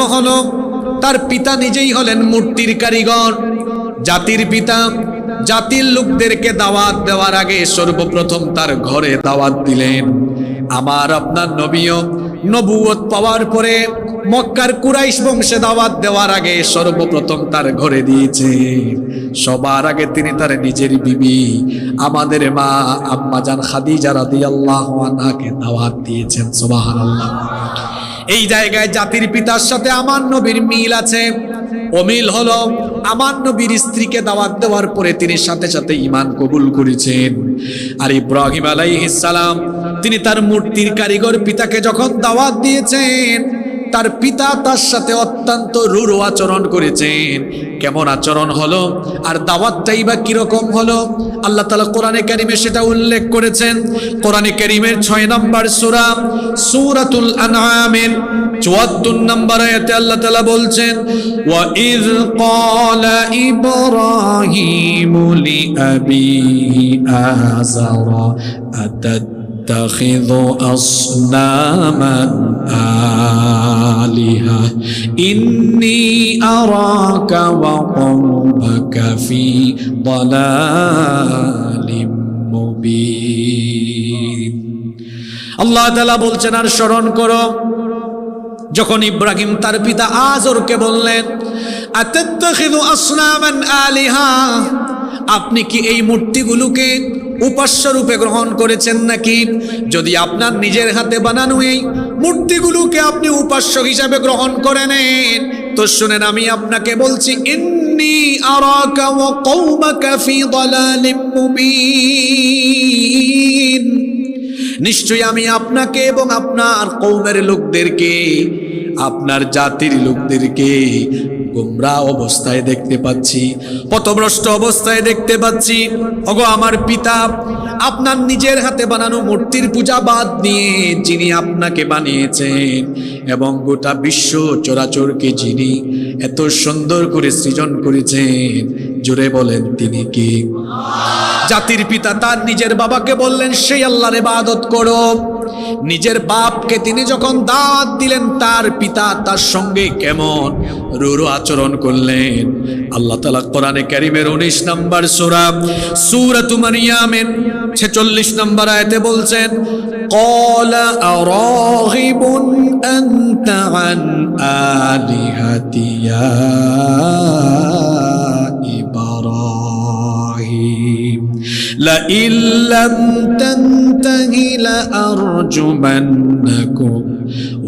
হলো তার পিতা নিজেই হলেন মূর্তির কারিগর। জাতির পিতা জাতির লোকদেরকে দাওয়াত দেওয়ার আগে সর্বপ্রথম তার ঘরে দাওয়াত দিলেন। আমার আপনার নবীও নবুয়ত পাওয়ার পরে মক্কার কুরাইশ বংশে দাওয়াত দেওয়ার আগে সর্বপ্রথম তার ঘরে দিয়েছে। সবার আগে তিনি তার নিজের বিবি আমাদের মা আম্মাজান খাদিজা রাদিয়াল্লাহু আনহাকে দাওয়াত দিয়েছেন। সুবহানাল্লাহ। এই জায়গায় জাতির পিতার সাথে আমার নবীর মিল আছে। অমিল হলো আমার নবীর স্ত্রীকে দাওয়াত দেওয়ার পরে তিনি সাথে সাথে ঈমান কবুল করেছেন। আর ইব্রাহিম আলাইহিস সালাম তিনি তার মূর্তির কারিগর পিতাকে যখন দাওয়াত দিয়েছেন, তার পিতা তার সাথে অত্যন্ত রূঢ় আচরণ করেছেন। কেমন আচরণ হলো আর দাওয়াতটাই বা কিরকম হলো, আল্লাহ তাআলা কোরআনে কারিমে সেটা উল্লেখ করেছেন। কোরআনে কারিমের 6 নম্বর সূরা সূরাতুল আনআমের 74 নম্বর আয়াতে আল্লাহ তাআলা বলছেন, ওয়া ইয ক্বালা ইব্রাহিমু লিআবিহি আযারা আতাত্তাখিযু আসনামান আলিহা ইন্নী আরাকা ওয়া কওমাকা ফি দালালিম মুবিন। আল্লাহ তাআলা বলছেন, আর স্মরণ করো যখন ইব্রাহিম তার পিতা আযরকে বললেন, আতাত্তাখিযু আসনামান আলিহা, আপনি কি এই মূর্তিগুলোকে উপাস্য রূপে গ্রহণ করেছেন নাকি? যদি আপনার নিজের হাতে বানানো এই মূর্তিগুলোকে আপনি উপাস্য হিসাবে গ্রহণ করে নেন, তো শুনেন আমি আপনাকে বলছি, ইন্নী আরাকা ওয়া কওমাকা ফি দালালিম মুবিন, নিশ্চয়ই আমি আপনাকে এবং আপনার কওমের লোকদেরকে, আপনার জাতির লোকদেরকে গোমরাহ অবস্থায় দেখতে পাচ্ছি, পথভ্রষ্ট অবস্থায় দেখতে পাচ্ছি। ওগো আমার পিতা, আপনার নিজের হাতে বানানো মূর্তির পূজা বাদ দিয়ে যিনি আপনাকে বানিয়েছেন এবং গোটা বিশ্ব চরাচরকে যিনি এত সুন্দর করে সৃজন করেছেন, জোরে বলেন তিনি কি? জাতির পিতা তার নিজের বাবাকে বললেন, সেই আল্লাহর ইবাদত করো। নিজের বাপকে তিনি যখন দাওয়াত দিলেন, তার পিতা তার সঙ্গে কেমন রূঢ় আচরণ করলেন। আল্লাহ তাআলা কোরআনে কারীমের 19 নম্বর সূরা সূরাতুল মারইয়ামের 46 নম্বর আয়াতে বলছেন, ক্বালা আরাগিবুন আনতা আন আলিহাতি ইয়া ইব্রাহিম লাইন লাম তানতাহি লাআরজুমান্নাকুম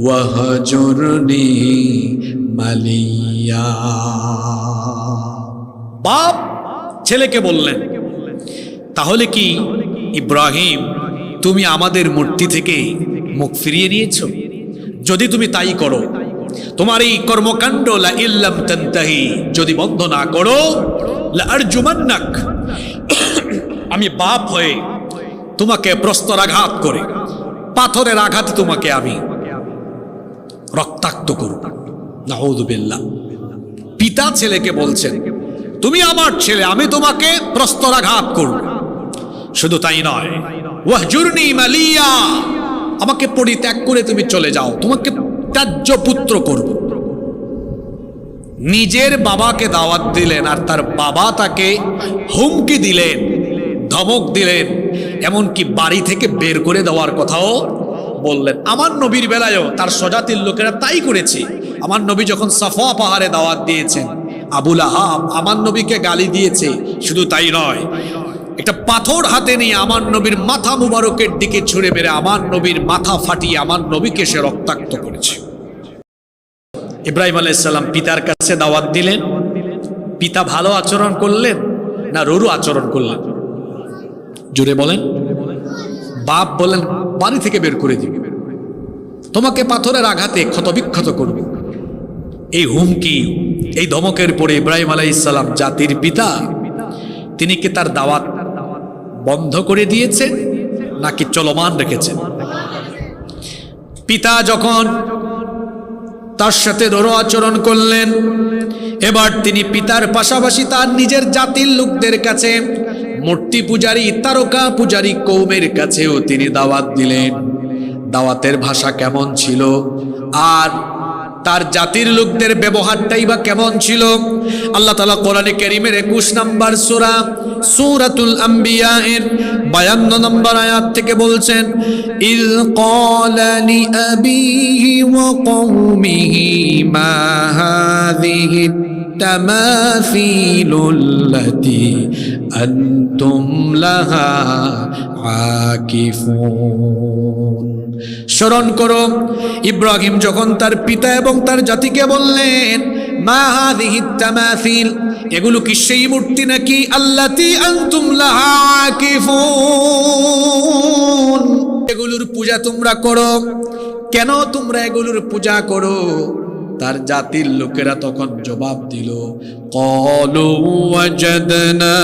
ওয়াহজুরনি মালিয়া। বাপ ছেলেকে বললেন, তাহলে কি ইব্রাহিম তুমি আমাদের মূর্তি থেকে মুখ ফিরিয়ে নিয়েছো? যদি তুমি তাই করো, তোমার এই কর্মকাণ্ড লা ইল্লাম তানতাহি যদি বন্ধ না করো, লা আরজুমান্নাক, আমি বাপ হয়ে তোমাকে প্রস্তরাঘাত করে পাথরের আঘাতে তোমাকে আমি রক্তাক্ত করব। নাউযুবিল্লাহ। পিতা ছেলেকে বলছেন, তুমি আমার ছেলে, আমি তোমাকে প্রস্তরাঘাত করব। শুধু তাই নয়, ওয়াহজুরনি মালিয়া, আমাকে পরিত্যাগ করে তুমি চলে যাও, তোমাকে ত্যায্য পুত্র করব। নিজের বাবাকে দাওয়াত দিলেন আর তার বাবা তাকে হুমকি দিলেন, ধমক দিলেন, এমনকি বাড়ি থেকে বের করে দেওয়ার কথাও বললেন। আমার নবীর বেলায়ও তার স্বজাতির লোকেরা তাই করেছে। আমার নবী যখন সাফা পাহাড়ে দাওয়াত দিয়েছেন, আবু লাহাব আমার নবীকে গালি দিয়েছে। শুধু তাই নয়, একটা পাথর হাতে নিয়ে আমার নবীর মাথা মুবারকের দিকে ছুঁড়ে মেরে আমার নবীর মাথা ফাটিয়ে আমার নবীকে সে রক্তাক্ত করেছে। ইব্রাহিম আলাইহিস সালাম পিতার কাছে দাওয়াত দিলেন, পিতা ভালো আচরণ করলেন না রূঢ় আচরণ করলেন? জোরে বলেন। বাপ বলেন, বাড়ি থেকে বের করে দিবে, তোমাকে পাথরের আঘাতে ক্ষতবিক্ষত করবে। এই হুমকি, এই ধমকের পরে ইব্রাহিম আলাইহিস সালাম জাতির পিতা, তিনি কি তার দাওয়াত বন্ধ করে দিয়েছেন নাকি চলমান রেখেছেন? পিতা যখন তার সাথে রূঢ় আচরণ করলেন, এবার তিনি পিতার পাশাপাশি তার নিজের জাতির লোকদের কাছে, মূর্তি পূজারী তারকা পূজারী কওমের কাছেও তিনি দাওয়াত দিলেন। দাওয়াতের ভাষা কেমন ছিল আর তার জাতির লোকদের ব্যবহারটাই বা কেমন ছিল? আল্লাহ তাআলা কোরআনে কারীমের 21 নম্বর সূরা সূরাতুল আম্বিয়া এর 52 নম্বর আয়াত থেকে বলছেন, ইয ক্বালা লিআবিহি ওয়া কওমিহি মা হাযিহি তামাসিলুল্লাতী আনতুম লাহা আকিফুন। স্মরণ করো, ইব্রাহিম যখন তার পিতা এবং তার জাতিকে বললেন, মা হাযিহি তামাসিল, এগুলো কি সেই মূর্তি নাকি? আল্লাতী আনতুম লাহা আকিফুন, এগুলোর পূজা তোমরা করো। কেন তোমরা এগুলোর পূজা করো? তার জাতির লোকেরা তখন জবাব দিল, ক্বালু ওয়াজাদনা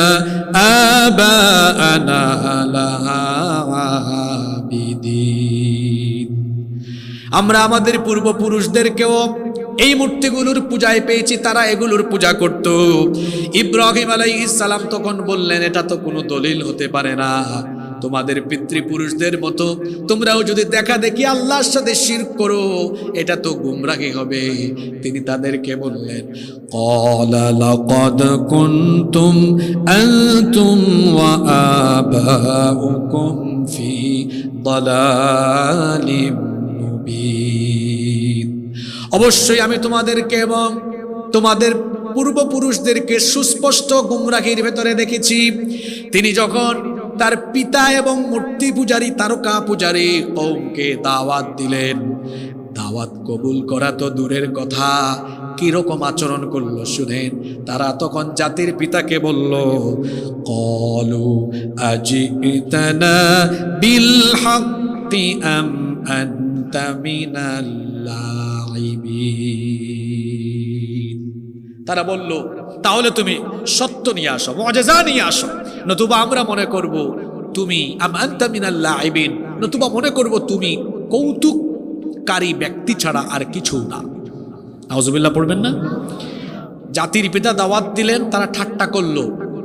আবাআনা লাহা আবিদিন, আমরা আমাদের পূর্বপুরুষদেরকেও এই মূর্তিগুলোর পূজায় পেয়েছি, তারা এগুলোর পূজা করত। ইব্রাহিম আলাইহিস সালাম তখন বললেন, এটা তো কোনো দলিল হতে পারে না, তোমাদের পিতৃপুরুষদের মতো তোমরাও যদি দেখা দেখি আল্লাহর সাথে শিরক করো, এটা তো গুমরাহি হবে। তিনি তাদেরকে বললেন, ক্বালা লাকাদ কুনতুম আনতুম ওয়া আবাউকুম ফি দালালিম মুবিন, অবশ্যই আমি তোমাদেরকে এবং তোমাদের পূর্বপুরুষদেরকে সুস্পষ্ট গুমরাহির ভেতরে দেখেছি। তিনি যখন তার পিতা এবং মূর্তি পূজারী, তারকা পূজারী কওমকে দাওয়াত দিলেন, দাওয়াত কবুল করা তো দূরের কথা, কিরকম আচরণ করলো শুনেন। তারা তখন জাতির পিতাকে বলল, ক্বালু আজিতানা বিল হাক্কি আম আনতা মিনাল লাইবিন, তারা বলল, তাহলে তুমি সত্য নিয়ে আসো, মুআজিজা নিয়ে আসো, নতুবা আমরা মনে করব তুমি আম আনতা মিনাল লাইবিন, নতুবা মনে করব তুমি কৌতুককারী ব্যক্তি ছাড়া আর কিছু না। নাউজুবিল্লাহ পড়বেন না? জাতির পিতা দাওয়াত দিলেন, তারা ঠাট্টা করলো,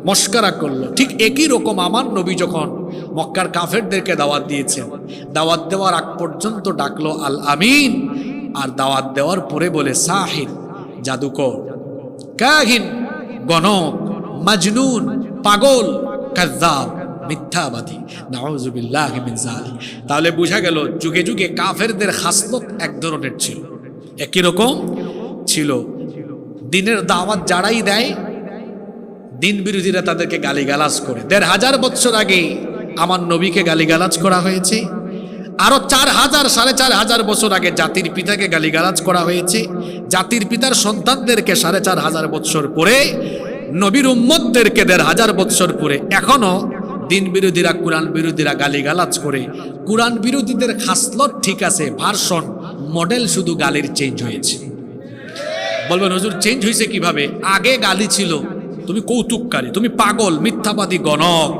মস্করা করলো। ঠিক একই রকম আমার নবী যখন মক্কার কাফেরদেরকে দাওয়াত দিয়েছেন, দাওয়াত দেওয়ার আগ পর্যন্ত ডাকলো আল আমিন, আর দাওয়াত দেওয়ার পরে বলে সাহির, জাদুকর, কাহিন, গণক, মাজনুন, পাগল, কাযযাব, মিথ্যাবাদী, নাউযুবিল্লাহি মিন যালিক। তাহলে বোঝা গেল যুগে যুগে কাফেরদের খাসলত এক ধরনের ছিল, একই রকম ছিল। দিনের দাওয়াত যারাই দেয়, দিন বিরোধীরা তাদেরকে গালিগালাজ করে। ১৫০০ বছর আগে আমার নবীকে গালিগালাজ করা হয়েছে, আরো ৪,০০০ ৪,৫০০ বছর আগে জাতির পিতাকে গালিগালাজ করা হয়েছে, জাতির পিতার সন্তানদেরকে ৪,৫০০ বছর পরে, নবীর উম্মতদেরকে ১৫০০ বছর পরে এখনো দিন বিরোধীরা, কোরআন বিরোধীরা গালিগালাজ করে। কোরআন বিরোধীদের খাসলত ঠিক আছে, ভার্সন, মডেল শুধু গালির চেঞ্জ হয়েছে। বলবেন হুজুর চেঞ্জ হয়েছে কিভাবে? আগে গালি ছিল, তুমি কৌতুককারী, তুমি পাগল, মিথ্যাবাদী, গণক।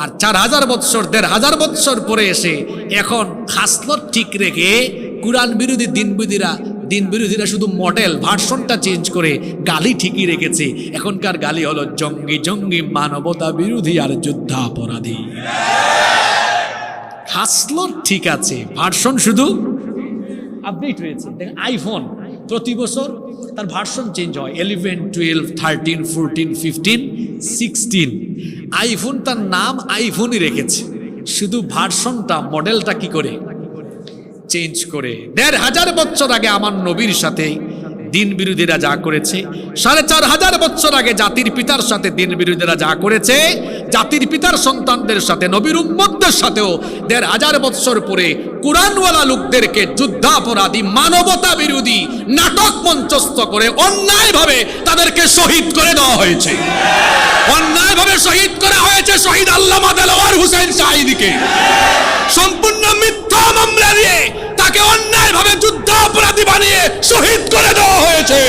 আর ৪,০০০ বৎসর, ১,৫০০ বৎসর পরে এসে এখন খাসলত ঠিক রেখে কোরআন বিরোধী দিন বিরোধীরা শুধু মডেল, ভার্সনটা চেঞ্জ করে গালি ঠিকই রেখেছে। এখনকার গালি হলো জঙ্গি জঙ্গি, মানবতা বিরোধী আর যুদ্ধাপরাধী। খাসলত ঠিক আছে, ভার্সন শুধু আপডেট হয়েছে। দেখেন আইফোন প্রতি বছর তার ভার্সন চেঞ্জ হয়, 11, 12, 13, 14, 15, 16। আইফোন তার নাম আইফোনই রেখেছে, শুধু ভার্সনটা, মডেলটা কি করে চেঞ্জ করে। ১,৫০০ বছর আগে আমার নবীর সাথে দিন বিরোধীরা যা করেছে, ৪,৫০০ বছর আগে জাতির পিতার সাথে দিন বিরোধীরা যা করেছে, জাতির পিতার সন্তানদের সাথে, নবীর উম্মতদের সাথেও ১,৫০০ বছর পরে কুরআনওয়ালা লোকদেরকে যুদ্ধাপরাধী, মানবতা বিরোধী নাটক মঞ্চস্থ করে অন্যায়ভাবে তাদেরকে শহীদ করে দেওয়া হয়েছে। অন্যায়ভাবে শহীদ করা হয়েছে শহীদ আল্লামা দেলোয়ার হোসেন শাহীদকে। সম্পূর্ণ মিথ্যা মামলা দিয়ে তাকে অন্যায়ভাবে যুদ্ধাপরাধী বানিয়ে শহীদ করে দেওয়া হয়েছে।